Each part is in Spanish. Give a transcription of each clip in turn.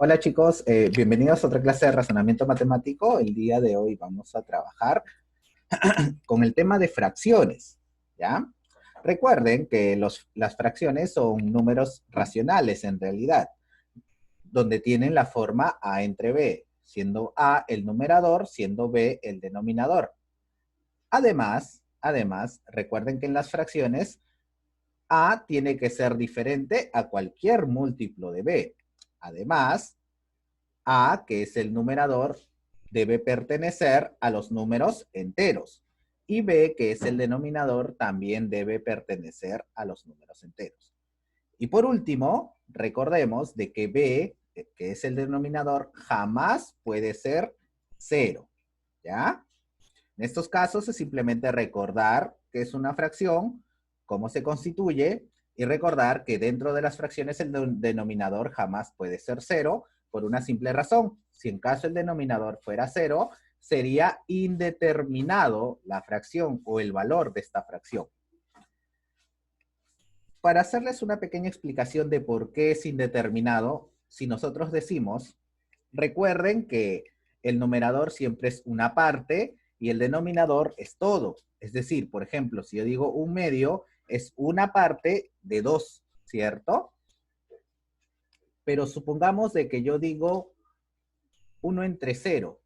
Hola chicos, bienvenidos a otra clase de razonamiento matemático. El día de hoy vamos a trabajar con el tema de fracciones, ¿ya? Recuerden que las fracciones son números racionales en realidad, donde tienen la forma A entre B, siendo A el numerador, siendo B el denominador. Además, recuerden que en las fracciones A tiene que ser diferente a cualquier múltiplo de B. Además, A, que es el numerador, debe pertenecer a los números enteros. Y B, que es el denominador, también debe pertenecer a los números enteros. Y por último, recordemos de que B, que es el denominador, jamás puede ser cero. ¿Ya? En estos casos es simplemente recordar que es una fracción, cómo se constituye, y recordar que dentro de las fracciones el denominador jamás puede ser cero, por una simple razón. Si en caso el denominador fuera cero, sería indeterminado la fracción o el valor de esta fracción. Para hacerles una pequeña explicación de por qué es indeterminado, si nosotros decimos, recuerden que el numerador siempre es una parte y el denominador es todo. Es decir, por ejemplo, si yo digo un medio, es una parte de dos, ¿cierto? Pero supongamos de que yo digo 1 entre 0.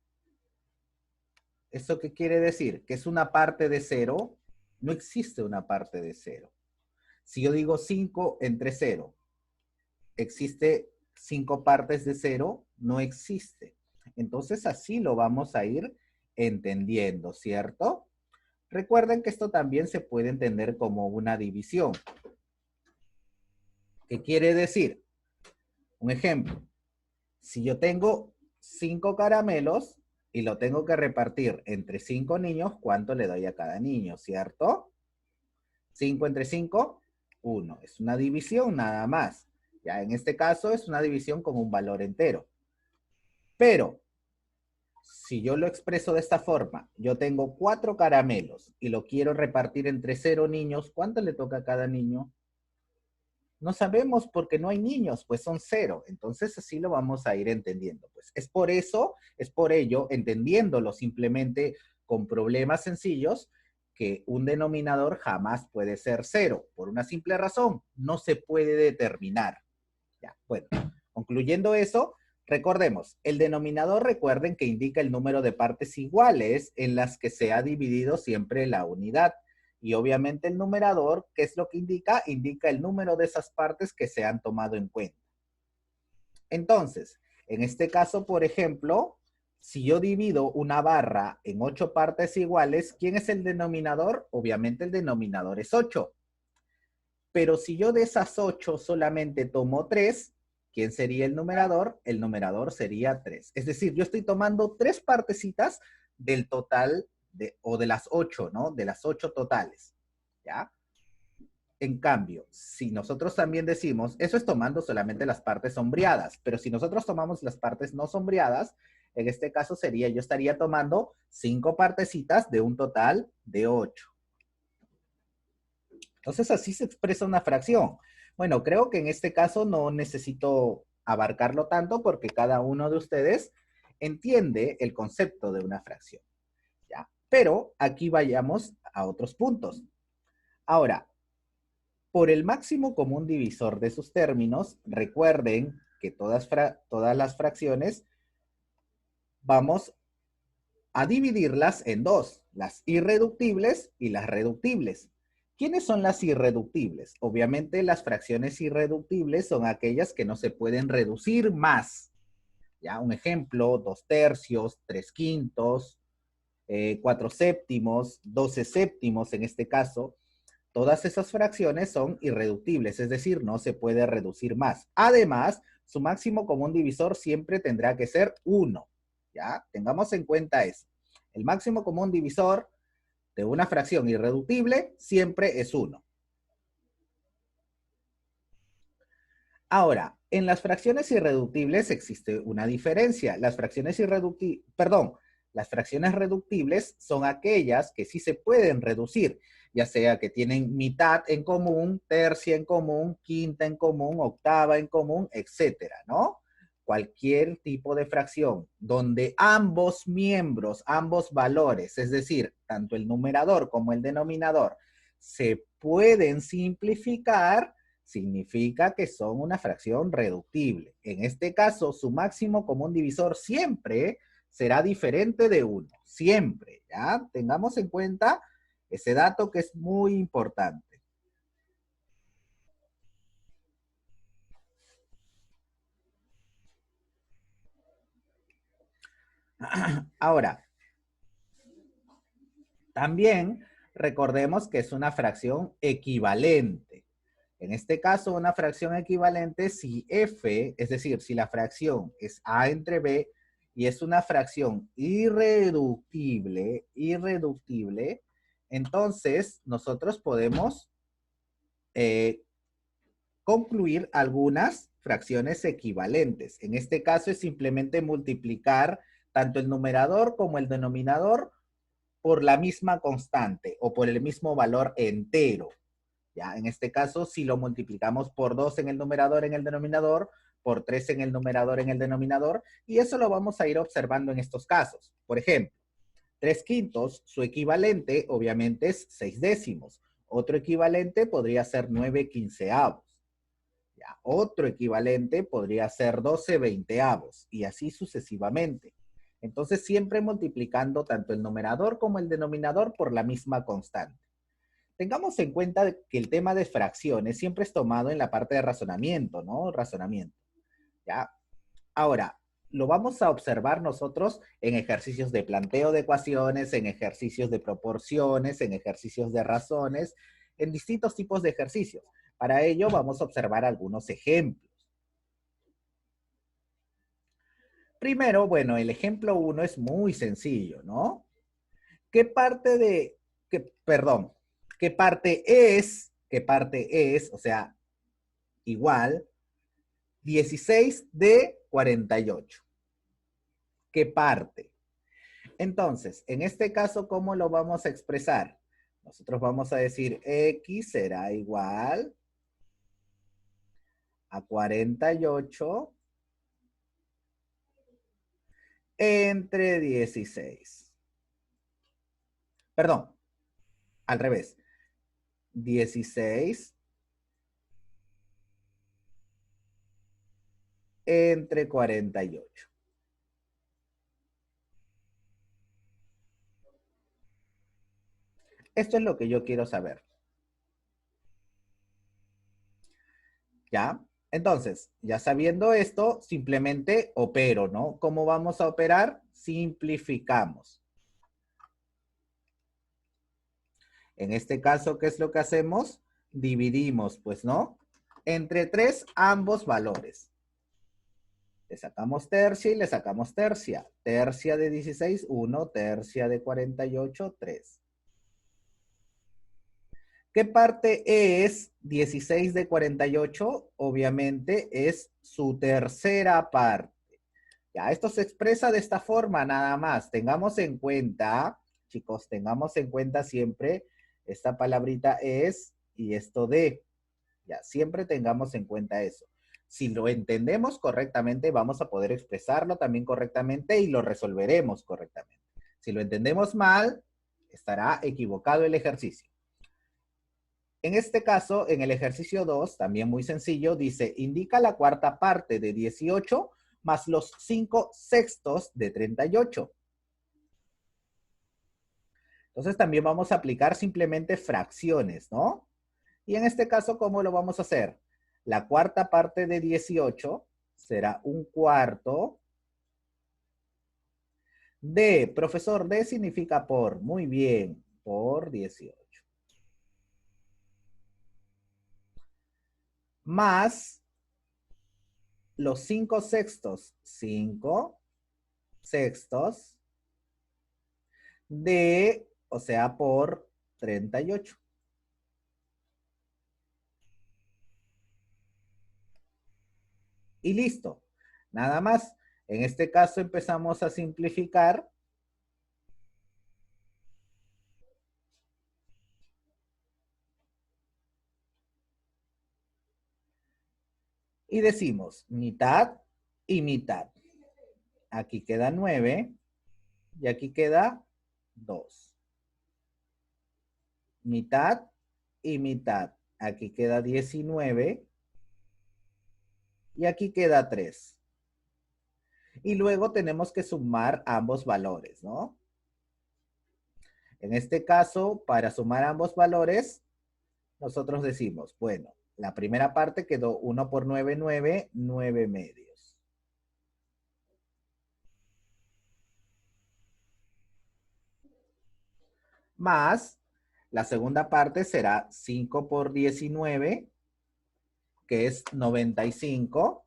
¿Eso qué quiere decir? Que es una parte de 0. No existe una parte de 0. Si yo digo 5 entre 0, ¿existe 5 partes de 0? No existe. Entonces así lo vamos a ir entendiendo, ¿cierto? Recuerden que esto también se puede entender como una división. ¿Qué quiere decir? Un ejemplo. Si yo tengo 5 caramelos y lo tengo que repartir entre 5 niños, ¿cuánto le doy a cada niño, cierto? 5 entre 5, 1. Es una división nada más. Ya en este caso es una división con un valor entero. Pero si yo lo expreso de esta forma, yo tengo 4 caramelos y lo quiero repartir entre 0 niños, ¿cuánto le toca a cada niño? No sabemos porque no hay niños, pues son 0. Entonces así lo vamos a ir entendiendo. Pues es por eso, es por ello, entendiéndolo simplemente con problemas sencillos, que un denominador jamás puede ser 0. Por una simple razón, no se puede determinar. Ya, bueno, concluyendo eso, recordemos, el denominador, recuerden que indica el número de partes iguales en las que se ha dividido siempre la unidad. Y obviamente el numerador, ¿qué es lo que indica? Indica el número de esas partes que se han tomado en cuenta. Entonces, en este caso, por ejemplo, si yo divido una barra en 8 partes iguales, ¿quién es el denominador? Obviamente el denominador es 8. Pero si yo de esas 8 solamente tomo 3, ¿quién sería el numerador? El numerador sería 3. Es decir, yo estoy tomando 3 partecitas del total o de las 8, ¿no? De las 8 totales, ¿ya? En cambio, si nosotros también decimos, eso es tomando solamente las partes sombreadas, pero si nosotros tomamos las partes no sombreadas, en este caso sería, yo estaría tomando 5 partecitas de un total de 8. Entonces así se expresa una fracción. Bueno, creo que en este caso no necesito abarcarlo tanto porque cada uno de ustedes entiende el concepto de una fracción. ¿Ya? Pero aquí vayamos a otros puntos. Ahora, por el máximo común divisor de sus términos, recuerden que todas las fracciones vamos a dividirlas en dos, las irreductibles y las reductibles. ¿Quiénes son las irreductibles? Obviamente las fracciones irreductibles son aquellas que no se pueden reducir más. ¿Ya? Un ejemplo, 2 tercios, 3 quintos, 4 séptimos, 12 séptimos en este caso. Todas esas fracciones son irreductibles, es decir, no se puede reducir más. Además, su máximo común divisor siempre tendrá que ser 1. ¿Ya? Tengamos en cuenta eso. El máximo común divisor de una fracción irreductible siempre es 1. Ahora, en las fracciones irreductibles existe una diferencia. Las fracciones las fracciones reductibles son aquellas que sí se pueden reducir, ya sea que tienen mitad en común, tercia en común, quinta en común, octava en común, etcétera, ¿no? cualquier tipo de fracción donde ambos miembros, ambos valores, es decir, tanto el numerador como el denominador, se pueden simplificar, significa que son una fracción reductible. En este caso, su máximo común divisor siempre será diferente de 1, siempre, ¿ya? Tengamos en cuenta ese dato que es muy importante. Ahora, también recordemos que es una fracción equivalente. En este caso, una fracción equivalente si f, es decir, si la fracción es a entre b y es una fracción irreductible, entonces nosotros podemos eh, concluir algunas fracciones equivalentes. En este caso es simplemente multiplicar tanto el numerador como el denominador por la misma constante o por el mismo valor entero. ¿Ya? En este caso, si lo multiplicamos por 2 en el numerador, en el denominador, por 3 en el numerador, en el denominador, y eso lo vamos a ir observando en estos casos. Por ejemplo, 3 quintos, su equivalente obviamente es 6 décimos. Otro equivalente podría ser 9 quinceavos. ¿Ya? Otro equivalente podría ser 12 veinteavos y así sucesivamente. Entonces siempre multiplicando tanto el numerador como el denominador por la misma constante. Tengamos en cuenta que el tema de fracciones siempre es tomado en la parte de razonamiento, ¿no? Razonamiento. ¿Ya? Ahora, lo vamos a observar nosotros en ejercicios de planteo de ecuaciones, en ejercicios de proporciones, en ejercicios de razones, en distintos tipos de ejercicios. Para ello vamos a observar algunos ejemplos. Primero, bueno, el ejemplo 1 es muy sencillo, ¿no? ¿Qué parte de, perdón, qué parte es, o sea, igual, 16 de 48? ¿Qué parte? Entonces, en este caso, ¿cómo lo vamos a expresar? Nosotros vamos a decir x será igual a 48 entre 16. Perdón, al revés. 16 entre 48. Esto es lo que yo quiero saber. ¿Ya? Entonces, ya sabiendo esto, simplemente opero, ¿no? ¿Cómo vamos a operar? Simplificamos. En este caso, ¿qué es lo que hacemos? Dividimos, pues, ¿no? Entre 3 ambos valores. Le sacamos tercia y le sacamos tercia. Tercia de 16, 1. Tercia de 48, 3. ¿Qué parte es 16 de 48? Obviamente es su tercera parte. Ya, esto se expresa de esta forma nada más. Tengamos en cuenta, chicos, tengamos en cuenta siempre esta palabrita es y esto de. Ya, siempre tengamos en cuenta eso. Si lo entendemos correctamente, vamos a poder expresarlo también correctamente y lo resolveremos correctamente. Si lo entendemos mal, estará equivocado el ejercicio. En este caso, en el ejercicio 2, también muy sencillo, dice, indica la cuarta parte de 18 más los 5 sextos de 38. Entonces también vamos a aplicar simplemente fracciones, ¿no? Y en este caso, ¿cómo lo vamos a hacer? La cuarta parte de 18 será un cuarto de, profesor, D significa por, muy bien, por 18. Más los 5 sextos, 5 sextos de, o sea, por 38. Y listo. Nada más. En este caso empezamos a simplificar. Y decimos mitad y mitad. Aquí queda 9 y aquí queda 2. Mitad y mitad. Aquí queda 19 y aquí queda 3. Y luego tenemos que sumar ambos valores, ¿no? En este caso, para sumar ambos valores, nosotros decimos, bueno, la primera parte quedó 1 por 9, 9, 9 medios. Más, la segunda parte será 5 por 19, que es 95,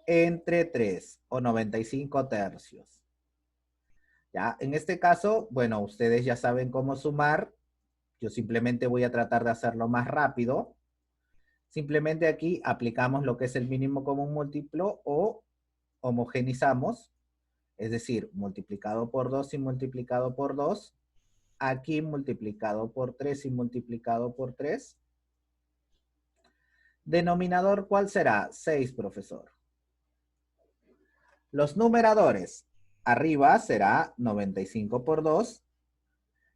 entre 3, o 95 tercios. ¿Ya? En este caso, bueno, ustedes ya saben cómo sumar. Yo simplemente voy a tratar de hacerlo más rápido. Simplemente aquí aplicamos lo que es el mínimo común múltiplo o homogenizamos, es decir, multiplicado por 2 y multiplicado por 2, aquí multiplicado por 3 y multiplicado por 3. Denominador, ¿cuál será? 6, profesor. Los numeradores, arriba será 95 por 2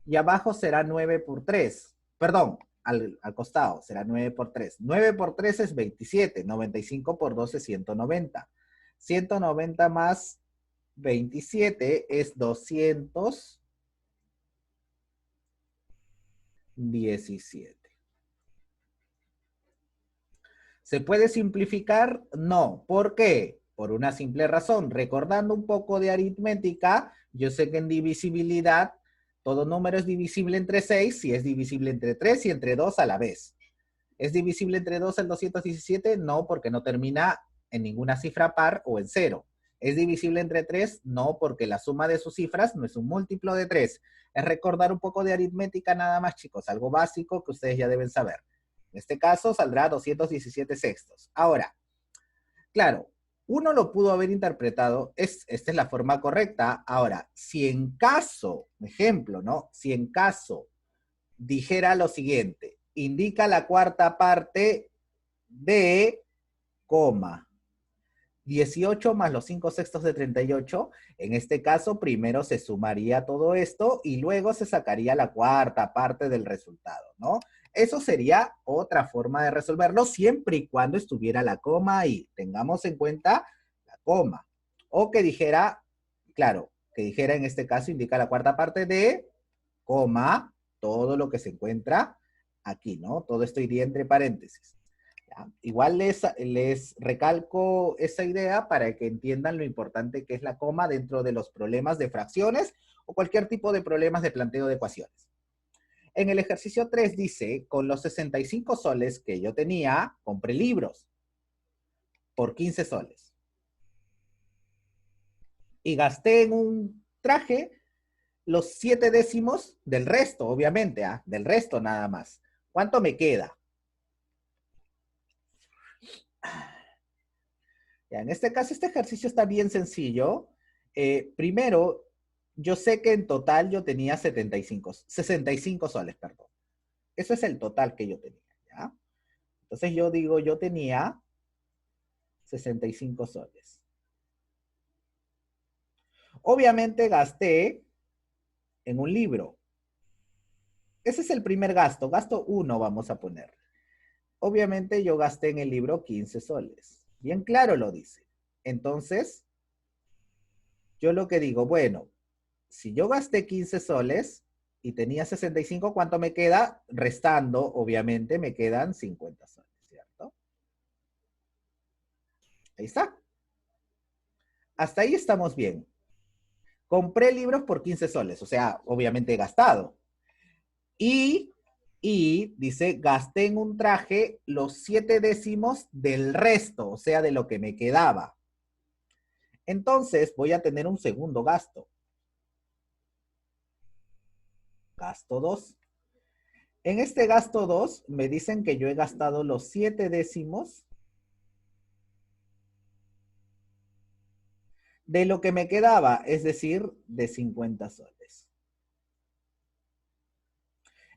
y abajo será 9 por 3. Perdón, al costado será 9 por 3. 9 por 3 es 27, 95 por 2 es 190. 190 más 27 es 217. ¿Se puede simplificar? No. ¿Por qué? Por una simple razón. Recordando un poco de aritmética, yo sé que en divisibilidad todo número es divisible entre 6 si es divisible entre 3 y entre 2 a la vez. ¿Es divisible entre 2 el 217? No, porque no termina en ninguna cifra par o en 0. ¿Es divisible entre 3? No, porque la suma de sus cifras no es un múltiplo de 3. Es recordar un poco de aritmética nada más, chicos, algo básico que ustedes ya deben saber. En este caso saldrá 217 sextos. Ahora, claro, uno lo pudo haber interpretado, esta es la forma correcta. Ahora, si en caso, ejemplo, ¿no? Si en caso dijera lo siguiente, indica la cuarta parte de coma 18 más los 5 sextos de 38, en este caso primero se sumaría todo esto y luego se sacaría la cuarta parte del resultado, ¿no? Eso sería otra forma de resolverlo siempre y cuando estuviera la coma ahí. Tengamos en cuenta la coma. O que dijera, claro, que dijera en este caso indica la cuarta parte de coma, todo lo que se encuentra aquí, ¿no? Todo esto iría entre paréntesis. ¿Ya? Igual les recalco esa idea para que entiendan lo importante que es la coma dentro de los problemas de fracciones o cualquier tipo de problemas de planteo de ecuaciones. En el ejercicio 3 dice, con los 65 soles que yo tenía, compré libros por 15 soles. Y gasté en un traje los 7 décimos del resto, obviamente, del resto nada más. ¿Cuánto me queda? Ya, en este caso, este ejercicio está bien sencillo. Primero, yo sé que en total yo tenía 65 soles, perdón. Eso es el total que yo tenía, ¿ya? Entonces yo digo, yo tenía 65 soles. Obviamente gasté en un libro. Ese es el primer gasto. Gasto 1 vamos a poner. Obviamente yo gasté en el libro 15 soles. Bien claro lo dice. Entonces, yo lo que digo, bueno, si yo gasté 15 soles y tenía 65, ¿cuánto me queda? Restando, obviamente, me quedan 50 soles, ¿cierto? Ahí está. Hasta ahí estamos bien. Compré libros por 15 soles, o sea, obviamente he gastado. Y, dice, gasté en un traje los 7 décimos del resto, o sea, de lo que me quedaba. Entonces voy a tener un segundo gasto. Gasto 2. En este gasto 2 me dicen que yo he gastado los 7 décimos de lo que me quedaba, es decir, de 50 soles.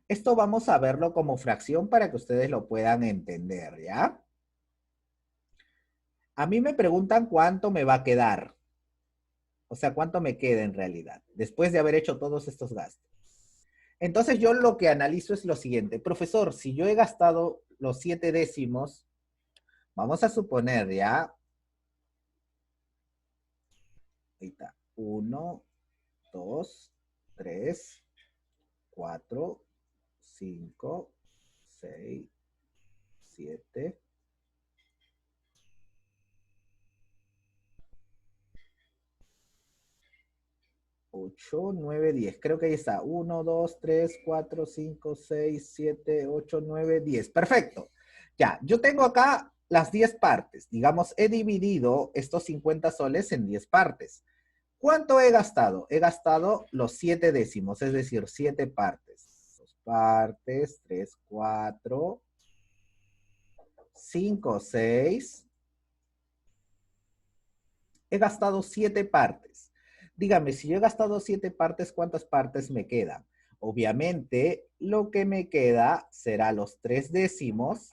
Esto vamos a verlo como fracción para que ustedes lo puedan entender, ¿ya? A mí me preguntan cuánto me va a quedar. O sea, cuánto me queda en realidad, después de haber hecho todos estos gastos. Entonces yo lo que analizo es lo siguiente. Profesor, si yo he gastado los 7 décimos, vamos a suponer ya, ahí está, 1, 2, 3, 4, 5, 6, 7, 8, 9, 10. Creo que ahí está. 1, 2, 3, 4, 5, 6, 7, 8, 9, 10. Perfecto. Ya, yo tengo acá las 10 partes. Digamos, he dividido estos 50 soles en 10 partes. ¿Cuánto he gastado? He gastado los 7 décimos, es decir, 7 partes. 2 partes, 3, 4, 5, 6. He gastado 7 partes. Dígame, si yo he gastado 7 partes, ¿cuántas partes me quedan? Obviamente, lo que me queda será los 3 décimos.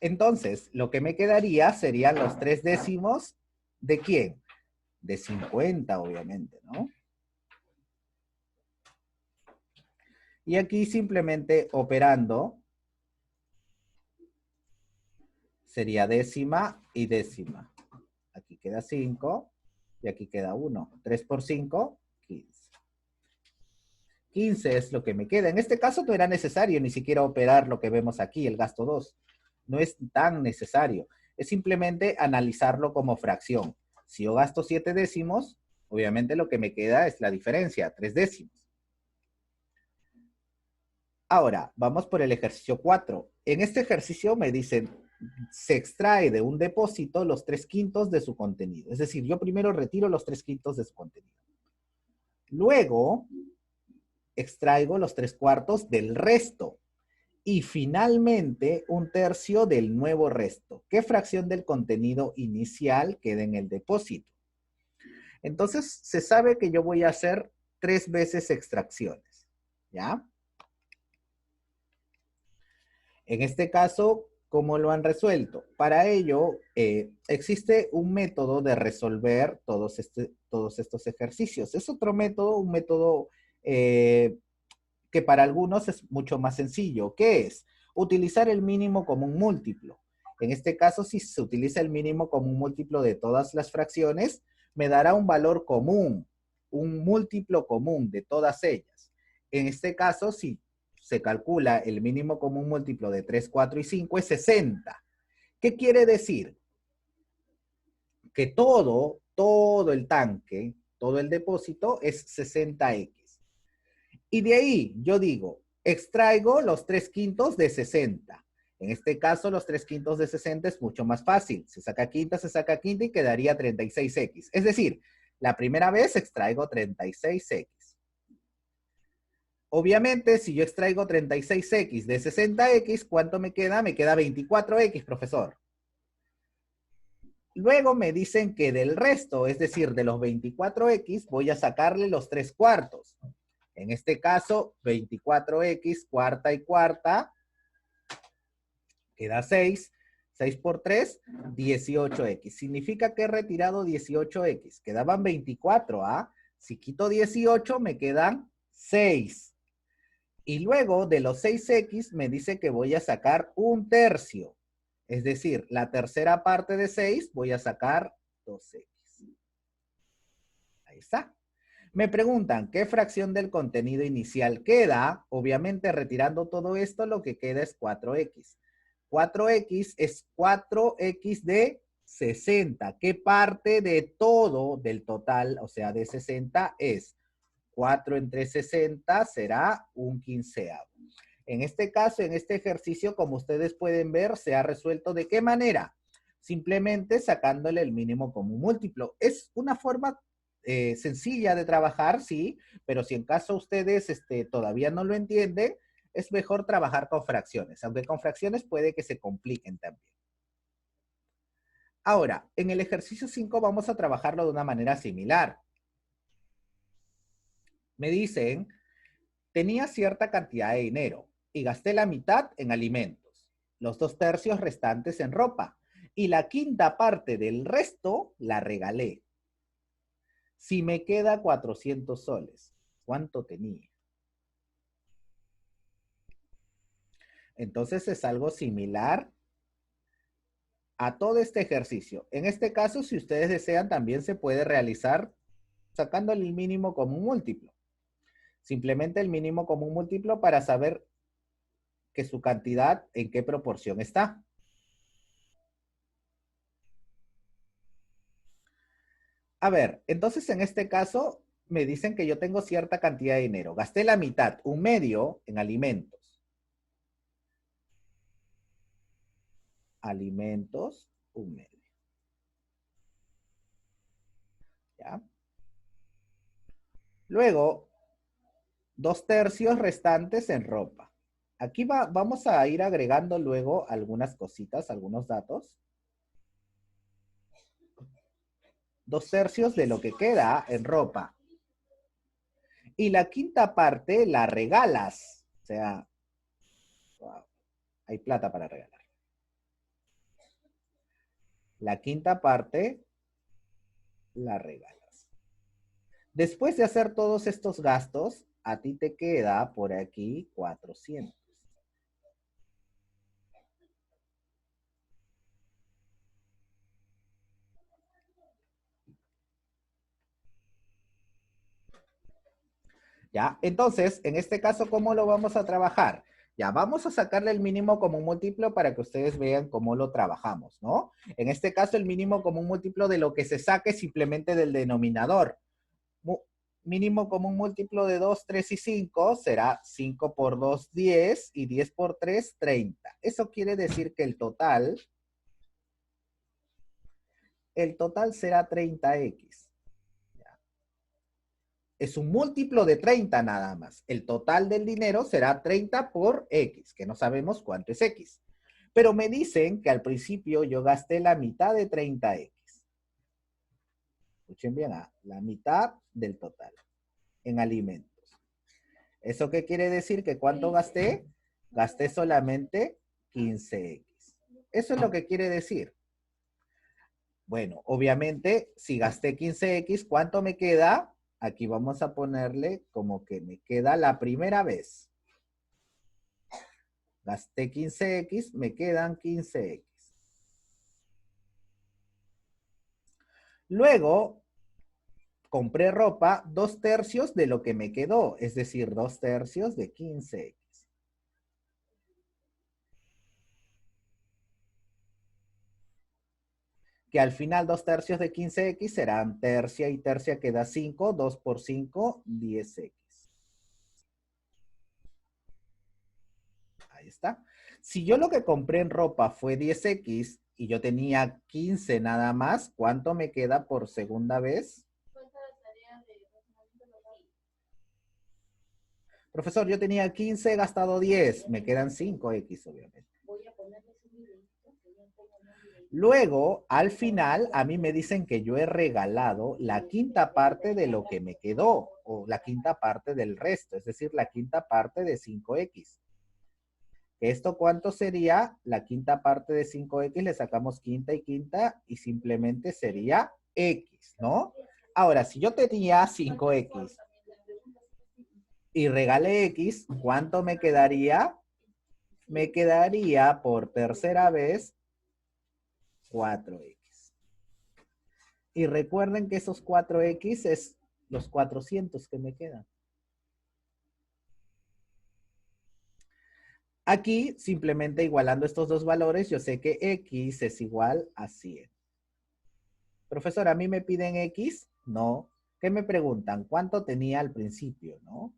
Entonces, lo que me quedaría serían los 3 décimos ¿de quién? De 50, obviamente, ¿no? Y aquí simplemente operando sería décima y décima. Aquí queda 5 y aquí queda 1. 3 por 5, 15. 15 es lo que me queda. En este caso no era necesario ni siquiera operar lo que vemos aquí, el gasto 2. No es tan necesario. Es simplemente analizarlo como fracción. Si yo gasto 7 décimos, obviamente lo que me queda es la diferencia, 3 décimos. Ahora, vamos por el ejercicio 4. En este ejercicio me dicen, se extrae de un depósito los 3/5 de su contenido. Es decir, yo primero retiro los 3/5 de su contenido. Luego, extraigo los 3/4 del resto. Y finalmente, 1/3 del nuevo resto. ¿Qué fracción del contenido inicial queda en el depósito? Entonces, se sabe que yo voy a hacer 3 veces extracciones. ¿Ya? En este caso, ¿cómo lo han resuelto? Para ello, existe un método de resolver todos estos ejercicios. Es otro método, un método que para algunos es mucho más sencillo. ¿Qué es? Utilizar el mínimo común múltiplo. En este caso, si se utiliza el mínimo común múltiplo de todas las fracciones, me dará un valor común, un múltiplo común de todas ellas. En este caso, si se calcula el mínimo común múltiplo de 3, 4 y 5, es 60. ¿Qué quiere decir? Que todo el tanque, todo el depósito es 60x. Y de ahí yo digo, extraigo los 3/5 de 60. En este caso, los 3/5 de 60 es mucho más fácil. Se saca quinta y quedaría 36x. Es decir, la primera vez extraigo 36x. Obviamente, si yo extraigo 36x de 60x, ¿cuánto me queda? Me queda 24x, profesor. Luego me dicen que del resto, es decir, de los 24x, voy a sacarle los 3/4. En este caso, 24x, cuarta y cuarta, queda 6. 6 por 3, 18x. Significa que he retirado 18x. Quedaban 24, ¿ah? Si quito 18, me quedan 6. Y luego de los 6x me dice que voy a sacar 1/3. Es decir, la tercera parte de 6 voy a sacar 2x. Ahí está. Me preguntan, ¿qué fracción del contenido inicial queda? Obviamente, retirando todo esto, lo que queda es 4x. 4x es 4x de 60. ¿Qué parte de todo del total, o sea, de 60 es? 4 entre 60 será 1/15. En este caso, en este ejercicio, como ustedes pueden ver, se ha resuelto ¿de qué manera? Simplemente sacándole el mínimo común múltiplo. Es una forma sencilla de trabajar, sí, pero si en caso ustedes todavía no lo entienden, es mejor trabajar con fracciones, aunque con fracciones puede que se compliquen también. Ahora, en el ejercicio 5 vamos a trabajarlo de una manera similar. Me dicen, tenía cierta cantidad de dinero y gasté la mitad en alimentos. los 2/3 restantes en ropa. Y la quinta parte del resto la regalé. Si me queda 400 soles, ¿cuánto tenía? Entonces es algo similar a todo este ejercicio. En este caso, si ustedes desean, también se puede realizar sacándole el mínimo común múltiplo. Simplemente el mínimo común múltiplo para saber que su cantidad en qué proporción está. A ver, entonces en este caso me dicen que yo tengo cierta cantidad de dinero. Gasté la mitad, un medio en alimentos. Alimentos, un medio. ¿Ya? Luego, 2/3 restantes en ropa. Aquí vamos a ir agregando luego algunas cositas, algunos datos. 2/3 de lo que queda en ropa. Y la quinta parte la regalas. O sea, wow, hay plata para regalar. La quinta parte la regalas. Después de hacer todos estos gastos, a ti te queda por aquí 400. ¿Ya? Entonces, en este caso, ¿cómo lo vamos a trabajar? Ya, vamos a sacarle el mínimo común múltiplo para que ustedes vean cómo lo trabajamos, ¿no? En este caso, el mínimo común múltiplo de lo que se saque simplemente del denominador. Mínimo común múltiplo de 2, 3 y 5 será 5 por 2, 10 y 10 por 3, 30. Eso quiere decir que el total será 30x. Es un múltiplo de 30 nada más. El total del dinero será 30 por x, que no sabemos cuánto es x. Pero me dicen que al principio yo gasté la mitad de 30x. Escuchen bien, la mitad del total en alimentos. ¿Eso qué quiere decir? ¿Que cuánto gasté? Gasté solamente 15x. Eso es lo que quiere decir. Bueno, obviamente, si gasté 15x, ¿cuánto me queda? Aquí vamos a ponerle como que me queda la primera vez. Gasté 15x, me quedan 15x. Luego, compré ropa 2/3 de lo que me quedó, es decir, 2/3 de 15x. Que al final 2/3 de 15x serán tercia y tercia queda 5, 2 por 5, 10x. Ahí está. Si yo lo que compré en ropa fue 10x y yo tenía 15 nada más, ¿cuánto me queda por segunda vez? Profesor, yo tenía 15, he gastado 10, me quedan 5x obviamente. Luego, al final, a mí me dicen que yo he regalado la quinta parte de lo que me quedó, o la quinta parte del resto, es decir, la quinta parte de 5x. ¿Esto cuánto sería? La quinta parte de 5x, le sacamos quinta y simplemente sería x, ¿no? Ahora, si yo tenía 5x y regalé x, ¿cuánto me quedaría? Me quedaría por tercera vez 4x. Y recuerden que esos 4x es los 400 que me quedan. Aquí, simplemente igualando estos dos valores, yo sé que x es igual a 100. Profesor, ¿a mí me piden x? No. ¿Qué me preguntan? ¿Cuánto tenía al principio, no?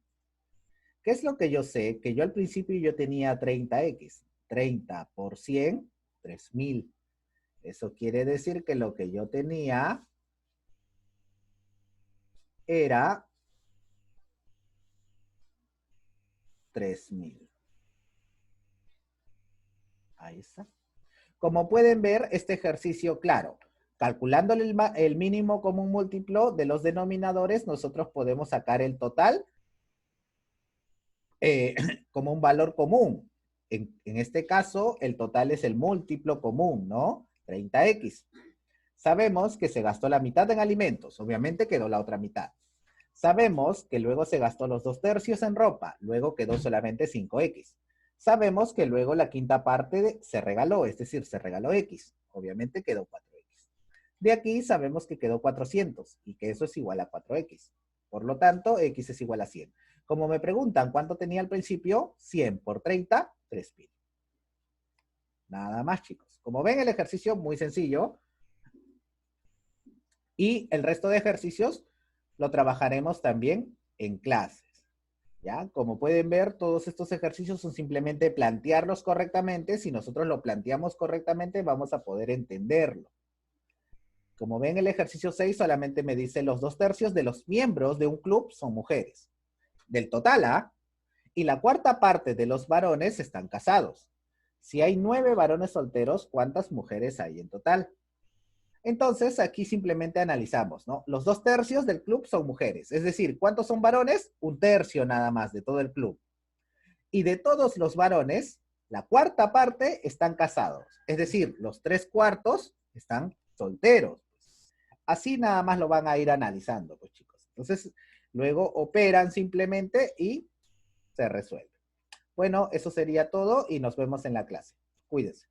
¿Qué es lo que yo sé? Que yo al principio yo tenía 30x. 30 por 100, 3000. Eso quiere decir que lo que yo tenía era 3000. Ahí está. Como pueden ver, este ejercicio, claro, calculándole el mínimo común múltiplo de los denominadores, nosotros podemos sacar el total como un valor común. en este caso, el total es el múltiplo común, ¿no? 30x. Sabemos que se gastó la mitad en alimentos, obviamente quedó la otra mitad. Sabemos que luego se gastó los 2/3 en ropa, luego quedó solamente 5x. Sabemos que luego la quinta parte se regaló, es decir, se regaló x, obviamente quedó 4x. De aquí sabemos que quedó 400 y que eso es igual a 4x. Por lo tanto, x es igual a 100. Como me preguntan cuánto tenía al principio, 100 por 30, 3.000. Nada más, chicos. Como ven, el ejercicio muy sencillo. Y el resto de ejercicios lo trabajaremos también en clases. ¿Ya? Como pueden ver, todos estos ejercicios son simplemente plantearlos correctamente. Si nosotros lo planteamos correctamente, vamos a poder entenderlo. Como ven, el ejercicio 6 solamente me dice los 2/3 de los miembros de un club son mujeres. Del total, ¿ah? Y la cuarta parte de los varones están casados. Si hay 9 varones solteros, ¿cuántas mujeres hay en total? Entonces, aquí simplemente analizamos, ¿no? Los 2/3 del club son mujeres. Es decir, ¿cuántos son varones? 1/3 nada más de todo el club. Y de todos los varones, la cuarta parte están casados. Es decir, los 3/4 están solteros. Así nada más lo van a ir analizando, pues chicos. Entonces, luego operan simplemente y se resuelve. Bueno, eso sería todo y nos vemos en la clase. Cuídense.